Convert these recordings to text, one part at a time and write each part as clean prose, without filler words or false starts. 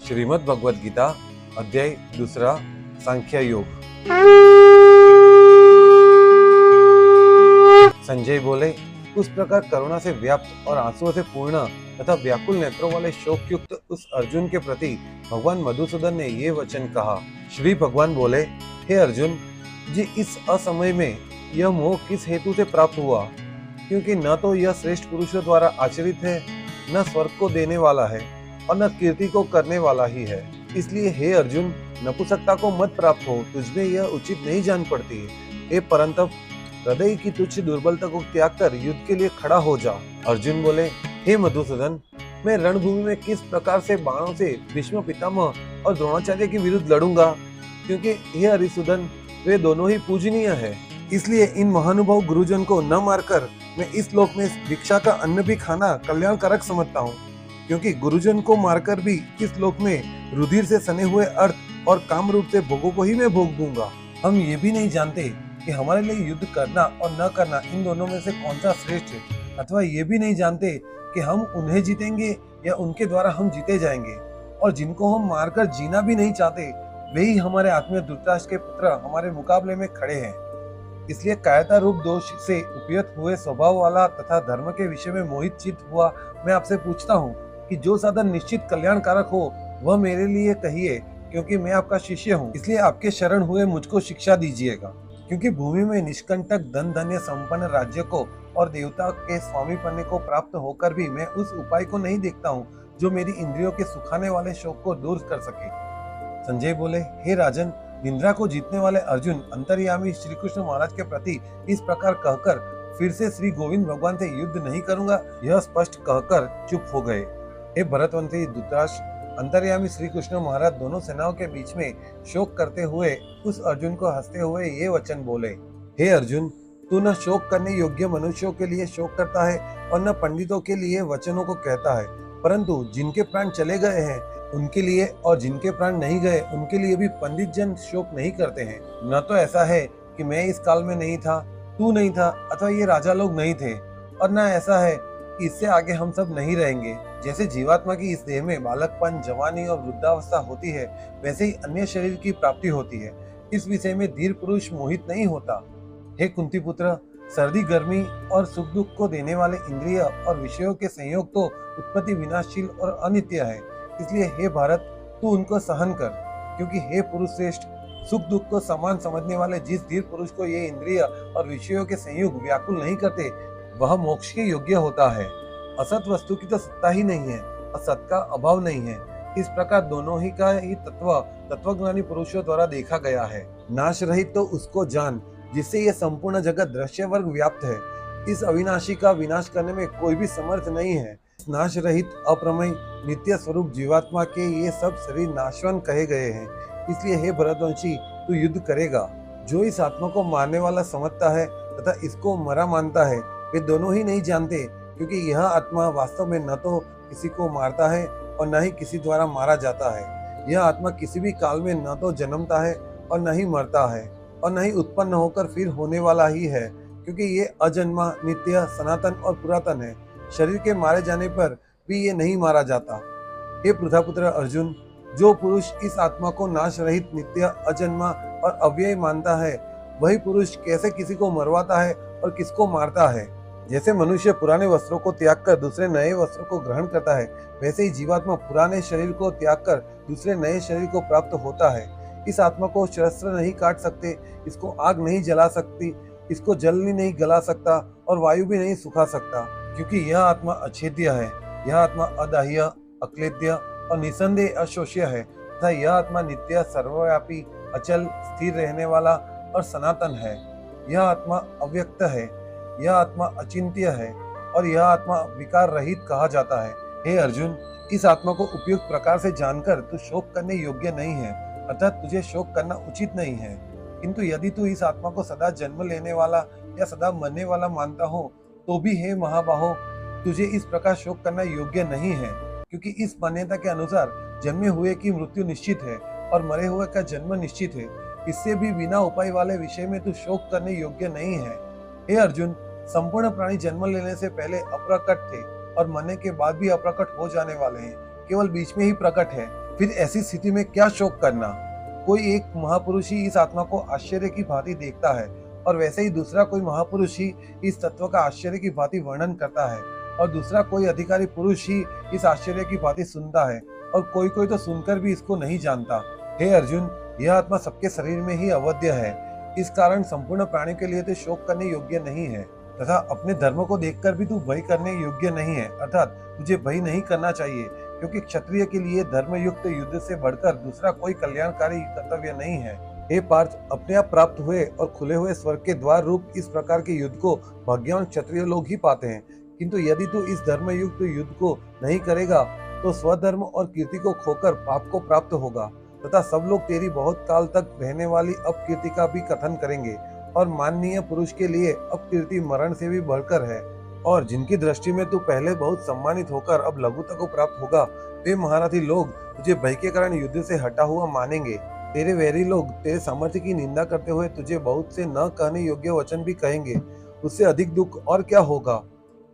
श्रीमद् भगवद गीता अध्याय 2 सांख्य योग। संजय बोले, उस प्रकार करुणा से व्याप्त और आंसुओं से पूर्ण तथा व्याकुल नेत्रों वाले शोक युक्त उस अर्जुन के प्रति भगवान मधुसूदन ने ये वचन कहा। श्री भगवान बोले, हे अर्जुन जी, इस असमय में यह मोह किस हेतु से प्राप्त हुआ? क्योंकि न तो यह श्रेष्ठ पुरुषों द्वारा आचरित है, न स्वर्ग को देने वाला है और न कीर्ति को करने वाला ही है। इसलिए हे अर्जुन, नपुंसकता को मत प्राप्त हो, तुझमें यह उचित नहीं जान पड़ती है। हे परंतप, हृदय की तुच्छ दुर्बलता को त्याग कर युद्ध के लिए खड़ा हो जा। अर्जुन बोले, हे मधुसूदन, मैं रणभूमि में किस प्रकार से बाणों से भीष्म पितामह और द्रोणाचार्य के विरुद्ध लड़ूंगा? क्योंकि हे हरिसूदन, वे दोनों ही पूजनीय है। इसलिए इन महानुभाव गुरुजन को न मारकर मैं इस लोक में भिक्षा का अन्न भी खाना कल्याणकारक समझता हूँ। क्योंकि गुरुजन को मारकर भी इस लोक में रुधिर से सने हुए अर्थ और काम रूप से भोगों को ही मैं भोग दूंगा। हम ये भी नहीं जानते कि हमारे लिए युद्ध करना और न करना इन दोनों में से कौन सा श्रेष्ठ है, अथवा ये भी नहीं जानते कि हम उन्हें जीतेंगे या उनके द्वारा हम जीते जाएंगे। और जिनको हम मारकर जीना भी नहीं चाहते, वे ही हमारे आत्मीय धृतराष्ट्र के पुत्र हमारे मुकाबले में खड़े हैं। इसलिए कायरता रूप दोष से उपयुक्त हुए स्वभाव वाला तथा धर्म के विषय में मोहित चित्त हुआ मैं आपसे पूछता हूँ कि जो साधन निश्चित कल्याणकारक हो वह मेरे लिए कहिए, क्योंकि मैं आपका शिष्य हूँ। इसलिए आपके शरण हुए मुझको शिक्षा दीजिएगा। क्योंकि भूमि में निष्कंटक धन धन्य संपन्न राज्य को और देवता के स्वामी पन्ने को प्राप्त होकर भी मैं उस उपाय को नहीं देखता हूँ जो मेरी इंद्रियों के सुखाने वाले शोक को दूर कर सके। संजय बोले, हे राजन, निंद्रा को जीतने वाले अर्जुन अंतर्यामी श्री कृष्ण महाराज के प्रति इस प्रकार कहकर फिर से श्री गोविंद भगवान से युद्ध नहीं करूंगा, यह स्पष्ट कहकर चुप हो गए। हे भरतवंशी धृतराष्ट्र, अंतर्यामी श्री कृष्ण महाराज दोनों सेनाओं के बीच में शोक करते हुए उस अर्जुन को हंसते हुए ये वचन बोले, हे अर्जुन, तू न शोक करने योग्य मनुष्यों के लिए शोक करता है और न पंडितों के लिए वचनों को कहता है, परंतु जिनके प्राण चले गए हैं उनके लिए और जिनके प्राण नहीं गए उनके लिए भी पंडित जन शोक नहीं करते हैं। न तो ऐसा है कि मैं इस काल में नहीं था, तू नहीं था, अथवा ये राजा लोग नहीं थे, और न ऐसा है कि इससे आगे हम सब नहीं रहेंगे। जैसे जीवात्मा की इस देह में बालकपन, जवानी और वृद्धावस्था होती है, वैसे ही अन्य शरीर की प्राप्ति होती है। इस विषय में धीर पुरुष मोहित नहीं होता। हे कुंती पुत्र, सर्दी गर्मी और सुख दुख को देने वाले इंद्रिय और विषयों के संयोग तो उत्पत्ति विनाशशील और अनित्य है। इसलिए हे भारत, तू उनको सहन कर। क्योंकि हे पुरुष श्रेष्ठ, सुख दुख को समान समझने वाले जिस धीर पुरुष को ये इंद्रिय और विषयों के संयोग व्याकुल नहीं करते, वह मोक्ष के योग्य होता है। असत वस्तु की तो सत्ता ही नहीं है और सत का अभाव नहीं है। इस प्रकार दोनों ही का ही तत्वज्ञानी पुरुषों द्वारा देखा गया है। नाश रहित तो उसको जान जिससे यह संपूर्ण जगत दृश्य वर्ग व्याप्त है। इस अविनाशी का विनाश करने में कोई भी समर्थ नहीं है। नाश रहित अप्रमेय नित्य स्वरूप जीवात्मा के ये सब शरीर नाशवान कहे गए हैं। इसलिए हे भरतवंशी, तू युद्ध करेगा। जो इस आत्मा को मारने वाला समझता है तथा इसको मरा मानता है, वे दोनों ही नहीं जानते। क्योंकि यह आत्मा वास्तव में न तो किसी को मारता है और न ही किसी द्वारा मारा जाता है। यह आत्मा किसी भी काल में न तो जन्मता है और न ही मरता है और न ही उत्पन्न होकर फिर होने वाला ही है। क्योंकि ये अजन्मा, नित्य, सनातन और पुरातन है। शरीर के मारे जाने पर भी ये नहीं मारा जाता। हे पृथापुत्र अर्जुन, जो पुरुष इस आत्मा को नाश रहित, नित्य, अजन्मा और अव्यय मानता है, वही पुरुष कैसे किसी को मरवाता है और किसको मारता है। जैसे मनुष्य पुराने वस्त्रों को त्याग कर दूसरे नए वस्त्रों को ग्रहण करता है, वैसे ही जीवात्मा पुराने शरीर को त्याग कर दूसरे नए शरीर को प्राप्त होता है। इस आत्मा को शस्त्र नहीं काट सकते, इसको आग नहीं जला सकती, इसको जल नहीं गला सकता और वायु भी नहीं सुखा सकता। क्योंकि यह आत्मा अछेद्य है, यह आत्मा अदाह्य, अक्लेद्य और निसंदेह अशोष्य है तथा यह आत्मा नित्य, सर्वव्यापी, अचल, स्थिर रहने वाला और सनातन है। यह आत्मा अव्यक्त है, यह आत्मा अचिंत्य है और यह आत्मा विकार रहित कहा जाता है। हे अर्जुन, इस आत्मा को उपयुक्त प्रकार से जानकर तू शोक करने योग्य नहीं है, अर्थात तुझे शोक करना उचित नहीं है। किंतु यदि तू इस आत्मा को सदा जन्म लेने वाला या सदा मरने वाला मानता हो, तो भी हे महाबाहो, तुझे इस प्रकार शोक करना योग्य नहीं है। क्योंकि इस मान्यता के अनुसार जन्मे हुए की मृत्यु निश्चित है और मरे हुए का जन्म निश्चित है। इससे भी बिना उपाय वाले विषय में तू शोक करने योग्य नहीं है। हे अर्जुन, संपूर्ण प्राणी जन्म लेने से पहले अप्रकट थे और मरने के बाद भी अप्रकट हो जाने वाले हैं, केवल बीच में ही प्रकट है। फिर ऐसी स्थिति में क्या शोक करना। कोई एक महापुरुष ही इस आत्मा को आश्चर्य की भांति देखता है और वैसे ही दूसरा कोई महापुरुष ही इस तत्व का आश्चर्य की भांति वर्णन करता है और दूसरा कोई अधिकारी पुरुष ही इस आश्चर्य की भांति सुनता है और कोई कोई तो सुनकर भी इसको नहीं जानता। हे अर्जुन, यह आत्मा सबके शरीर में ही अवध्य है। इस कारण संपूर्ण प्राणी के लिए तो शोक करने योग्य नहीं है तथा अपने धर्म को देखकर भी तू भय करने योग्य नहीं है, अर्थात तुझे भय नहीं करना चाहिए, क्योंकि क्षत्रिय के लिए धर्मयुक्त युद्ध से बढ़कर दूसरा कोई कल्याणकारी कर्तव्य नहीं है। हे पार्थ, अपने आप प्राप्त हुए और खुले हुए स्वर्ग के द्वार रूप इस प्रकार के युद्ध को भाग्यवान क्षत्रिय लोग ही पाते हैं, किंतु यदि तू इस धर्मयुक्त युद्ध को नहीं करेगा तो स्वधर्म और कीर्ति को खोकर पाप को प्राप्त होगा तथा सब लोग तेरी बहुत काल तक रहने वाली अपकीर्ति का भी कथन करेंगे और माननीय पुरुष के लिए अपकीर्ति मरण से भी बढ़कर है और जिनकी दृष्टि में तू पहले बहुत सम्मानित होकर अब लघुता को प्राप्त होगा, वे महारथी लोग तुझे भय के कारण युद्ध से हटा हुआ मानेंगे। तेरे वैरी लोग तेरे सामर्थ्य की निंदा करते हुए तुझे बहुत से न कहने योग्य वचन भी कहेंगे। उससे अधिक दुख और क्या होगा।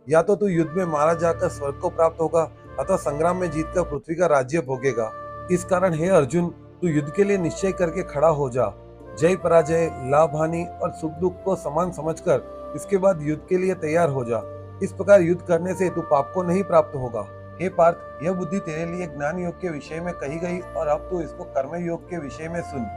या तो तू युद्ध में मारा जाकर स्वर्ग को प्राप्त होगा अथवा संग्राम में जीतकर पृथ्वी का राज्य भोगेगा। इस कारण हे अर्जुन, तू युद्ध के लिए निश्चय करके खड़ा हो जा। जय पराजय, लाभ हानि और सुख दुख को समान समझकर इसके बाद युद्ध के लिए तैयार हो जा। इस प्रकार युद्ध करने से तू पाप को नहीं प्राप्त होगा। हे पार्थ, यह बुद्धि तेरे लिए ज्ञान योग के विषय में कही गई और अब तू इसको कर्म योग के विषय में सुन।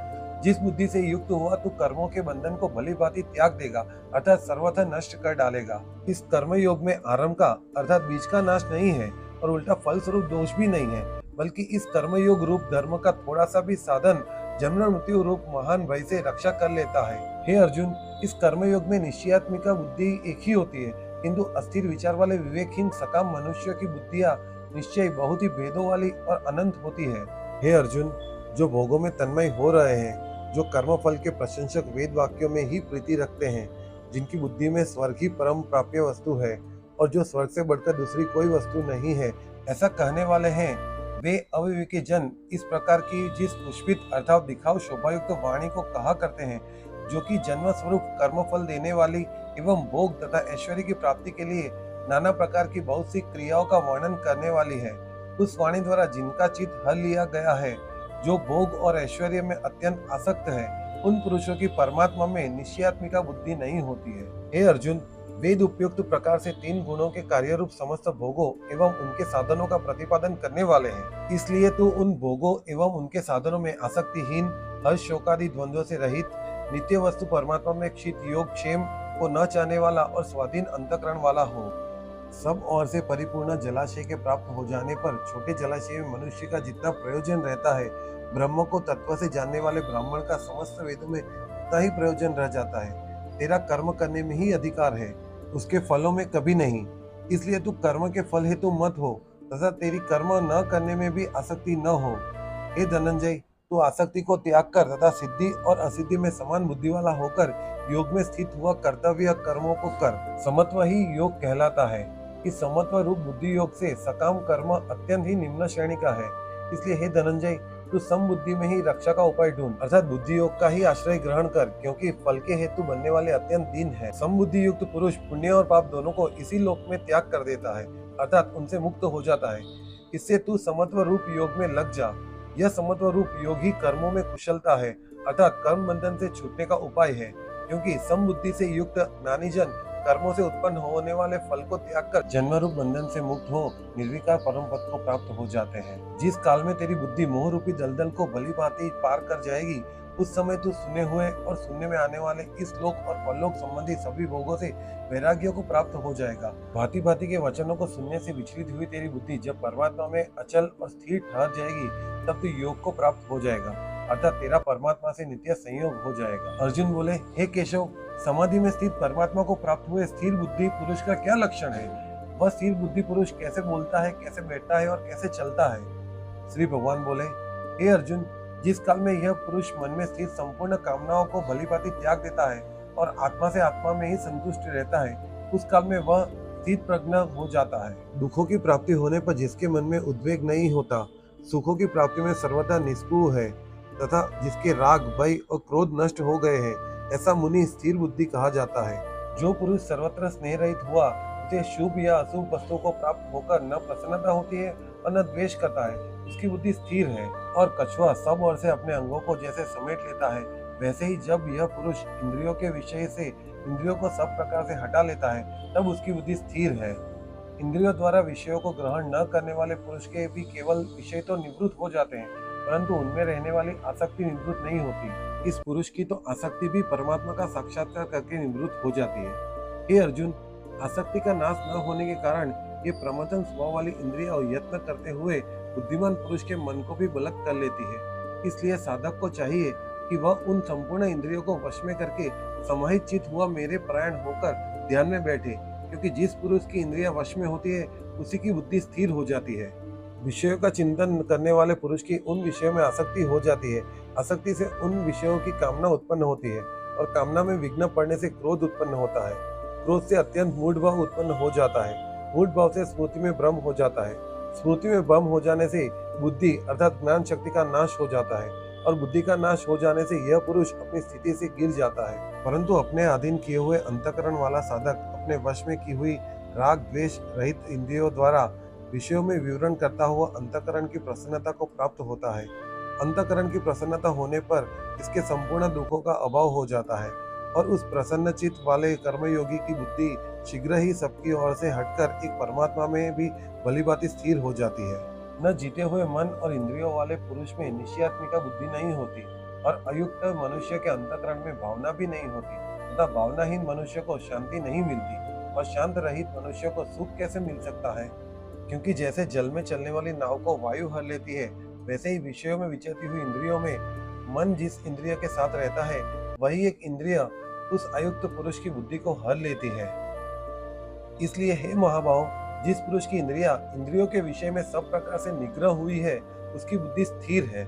जिस बुद्धि से युक्त हुआ तू कर्मों के बंधन को भली भांति त्याग देगा अर्थात सर्वथा नष्ट कर डालेगा। इस कर्म योग में आरंभ का अर्थात बीज का नाश नहीं है और उल्टा फल स्वरूप दोष भी नहीं है, बल्कि इस कर्म योग रूप धर्म का थोड़ा सा भी साधन जन्म मृत्यु रूप महान भय से रक्षा कर लेता है। हे अर्जुन, इस कर्म योग में निश्चयात्मिका बुद्धि एक ही होती है, किंतु अस्थिर विचार वाले विवेकहीन सकाम मनुष्य की बुद्धियां निश्चय बहुत ही भेदों वाली और अनंत होती है। हे अर्जुन, जो भोगों में तन्मय हो रहे हैं, जो कर्म फल के प्रशंसक वेद वाक्यों में ही प्रीति रखते हैं, जिनकी बुद्धि में स्वर्ग ही परम प्राप्य वस्तु है और जो स्वर्ग से बढ़कर दूसरी कोई वस्तु नहीं है, ऐसा कहने वाले हैं, वे अविवेकी जन इस प्रकार की जिस पुष्पित अर्थात दिखाव शोभायुक्त वाणी को कहा करते हैं, जो कि जन्म स्वरूप कर्म फल देने वाली एवं भोग तथा ऐश्वर्य की प्राप्ति के लिए नाना प्रकार की बहुत सी क्रियाओं का वर्णन करने वाली है। उस वाणी द्वारा जिनका चित्त हर लिया गया है, जो भोग और ऐश्वर्य में अत्यंत आसक्त है, उन पुरुषों की परमात्मा में निश्चयात्मिका बुद्धि नहीं होती है। हे अर्जुन, वेद उपयुक्त प्रकार से तीन गुणों के कार्य रूप समस्त भोगों एवं उनके साधनों का प्रतिपादन करने वाले हैं। इसलिए तू उन भोगों एवं उनके साधनों में आसक्तिहीन, हर्ष शोकादि द्वंद्वों से रहित, नित्य वस्तु परमात्मा में क्षित योग क्षेम को न चाहने वाला और स्वाधीन अंतःकरण वाला हो। सब ओर से परिपूर्ण जलाशय के प्राप्त हो जाने पर छोटे जलाशय में मनुष्य का जितना प्रयोजन रहता है, ब्रह्म को तत्व से जानने वाले ब्राह्मण का समस्त वेदों में उतना ही प्रयोजन रह जाता है। तेरा कर्म करने में ही अधिकार है, उसके फलों में कभी नहीं। इसलिए तू कर्म के फल हेतु मत हो तथा तेरी कर्म न करने में भी आसक्ति न हो। हे धनंजय, तू आसक्ति को त्याग कर तथा सिद्धि और असिद्धि में समान बुद्धि वाला होकर योग में स्थित हुआ कर्तव्य कर्मों को कर। समत्व ही योग कहलाता है। इस समत्व रूप बुद्धि योग से सकाम कर्म अत्यंत ही निम्न श्रेणी का है। इसलिए हे धनंजय, तू समबुद्धि में ही रक्षा का उपाय ढूंढ अर्थात बुद्धि योग का ही आश्रय ग्रहण कर, क्योंकि फल के हेतु बनने वाले अत्यंत दीन है। समबुद्धि युक्त पुरुष पुण्य और पाप दोनों को इसी लोक में त्याग कर देता है अर्थात उनसे मुक्त हो जाता है। इससे तू समत्व रूप योग में लग जा। यह समत्व रूप योग ही कर्मों में कुशलता है अर्थात कर्म बंधन से छूटने का उपाय है, क्योंकि समबुद्धि से युक्त ज्ञानी जन कर्मों से उत्पन्न होने वाले फल को त्याग कर जन्म रूप बंधन से मुक्त हो निर्विकार परम पद को प्राप्त हो जाते हैं। जिस काल में तेरी बुद्धि मोह रूपी दलदल को भली भांति पार कर जाएगी, उस समय तू सुने हुए और सुनने में आने वाले इस लोक और परलोक संबंधी सभी भोगों से वैराग्य को प्राप्त हो जाएगा। भांति भांति के वचनों को सुनने से विचलित हुई तेरी बुद्धि जब परमात्मा में अचल और स्थिर ठहर जाएगी, तब तू योग को प्राप्त हो जाएगा अर्थात तेरा परमात्मा से नित्य संयोग हो जाएगा। अर्जुन बोले, हे केशव, समाधि में स्थित परमात्मा को प्राप्त हुए स्थिर बुद्धि पुरुष का क्या लक्षण है? वह स्थिर बुद्धि पुरुष कैसे बोलता है, कैसे बैठता है और कैसे चलता है? श्री भगवान बोले, हे अर्जुन, जिस काल में यह पुरुष मन में स्थित संपूर्ण कामनाओं को भली भांति त्याग देता है और आत्मा से आत्मा में ही संतुष्ट रहता है, उस काल में वह स्थित प्रज्ञ हो जाता है। दुखों की प्राप्ति होने पर जिसके मन में उद्वेग नहीं होता, सुखों की प्राप्ति में सर्वथा निष्क्रिय है तथा जिसके राग, भय और क्रोध नष्ट हो गए हैं, ऐसा मुनि स्थिर बुद्धि कहा जाता है। जो पुरुष सर्वत्र स्नेह रहित हुआ, उसे शुभ या अशुभ वस्तुओं को प्राप्त होकर न प्रसन्नता होती है और न द्वेष करता है, उसकी बुद्धि स्थिर है। और कछुआ सब ओर से अपने अंगों को जैसे समेट लेता है, वैसे ही जब यह पुरुष इंद्रियों के विषय से इंद्रियों को सब प्रकार से हटा लेता है, तब उसकी बुद्धि स्थिर है। इंद्रियों द्वारा विषयों को ग्रहण न करने वाले पुरुष के भी केवल विषय तो निवृत्त हो जाते हैं, परंतु उनमें रहने वाली आसक्ति निवृत्त नहीं होती। इस पुरुष की तो आसक्ति भी परमात्मा का साक्षात्कार करके निवृत्त हो जाती है। हे अर्जुन, आसक्ति का नाश न होने के कारण ये प्रमथन स्वभाव वाली इंद्रियां यत्न करते हुए बुद्धिमान पुरुष के मन को भी बलक कर लेती है। इसलिए साधक को चाहिए कि वह उन संपूर्ण इंद्रियों को वश में करके समाहित चित्त हुआ मेरे परायण होकर ध्यान में बैठे, क्योंकि जिस पुरुष की इंद्रियां वश में होती है उसी की बुद्धि स्थिर हो जाती है। विषयों का चिंतन करने वाले पुरुष की उन विषयों में आसक्ति हो जाती है। आसक्ति से उन विषयों की कामना उत्पन्न होती है और कामना में विघ्न पड़ने से क्रोध उत्पन्न होता है। क्रोध से अत्यंत मूढ़ भाव उत्पन्न हो जाता है। मूढ़ भाव से स्मृति में भ्रम हो जाता है। स्मृति में भ्रम हो जाने से बुद्धि अर्थात ज्ञान शक्ति का नाश हो जाता है और बुद्धि का नाश हो जाने से यह पुरुष अपनी स्थिति से गिर जाता है। परंतु अपने अधीन किए हुए अंतःकरण वाला साधक अपने वश में की हुई राग द्वेष रहित इंद्रियों द्वारा विषयों में विवरण करता हुआ अंतःकरण की प्रसन्नता को प्राप्त होता है। अंतःकरण की प्रसन्नता होने पर इसके संपूर्ण दुखों का अभाव हो जाता है और उस प्रसन्न चित्त वाले कर्मयोगी की बुद्धि शीघ्र ही सबकी ओर से हटकर एक परमात्मा में भी भलीभांति स्थिर हो जाती है। न जीते हुए मन और इंद्रियों वाले पुरुष में निश्चयात्मिका बुद्धि नहीं होती और अयुक्त मनुष्य के अंतःकरण में भावना भी नहीं होती तथा भावनाहीन मनुष्य को शांति नहीं मिलती और शांत रहित मनुष्य को सुख कैसे मिल सकता है? क्योंकि जैसे जल में चलने वाली नाव को वायु हर लेती है, वैसे ही विषयों में विचरती हुई इंद्रियों में मन जिस इंद्रिय के साथ रहता है वही एक इंद्रिय उस अयुक्त पुरुष की बुद्धि को हर लेती है। इसलिए हे महाभाव, जिस पुरुष की इंद्रियों के विषय में सब प्रकार से निग्रह हुई है उसकी बुद्धि स्थिर है।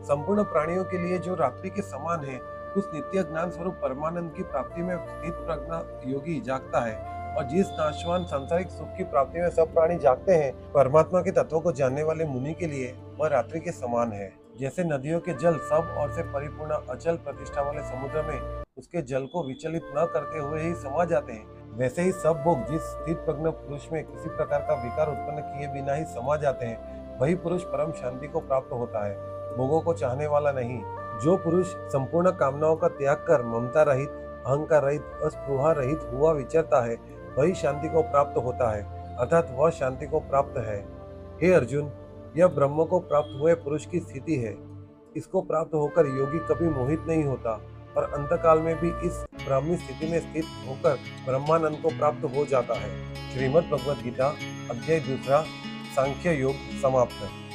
संपूर्ण प्राणियों के लिए जो रात्रि के समान है, उस नित्य ज्ञान स्वरूप परमानंद की प्राप्ति में स्थित प्रज्ञा योगी जागता है और जिस नाशवान सांसारिक सुख की प्राप्ति में सब प्राणी जागते हैं, परमात्मा के तत्वों को जानने वाले मुनि के लिए वह रात्रि के समान है। जैसे नदियों के जल सब ओर से परिपूर्ण अचल प्रतिष्ठा वाले समुद्र में उसके जल को विचलित न करते हुए ही समा जाते हैं, वैसे ही सब भोग जिस स्थित प्रज्ञ पुरुष में किसी प्रकार का विकार उत्पन्न किए बिना ही समा जाते हैं, वही पुरुष परम शांति को प्राप्त होता है, भोगों को चाहने वाला नहीं। जो पुरुष संपूर्ण कामनाओं का त्याग कर ममता रहित, अहंकार रहित, अस्पृहा रहित हुआ विचरता है, वही शांति को प्राप्त होता है, अर्थात वह शांति को प्राप्त है। हे अर्जुन, यह ब्रह्म को प्राप्त हुए पुरुष की स्थिति है। इसको प्राप्त होकर योगी कभी मोहित नहीं होता और अंतकाल में भी इस ब्राह्मी स्थिति में स्थित होकर ब्रह्मानंद को प्राप्त हो जाता है। श्रीमद् भगवद गीता अध्याय 2 सांख्य योग समाप्त।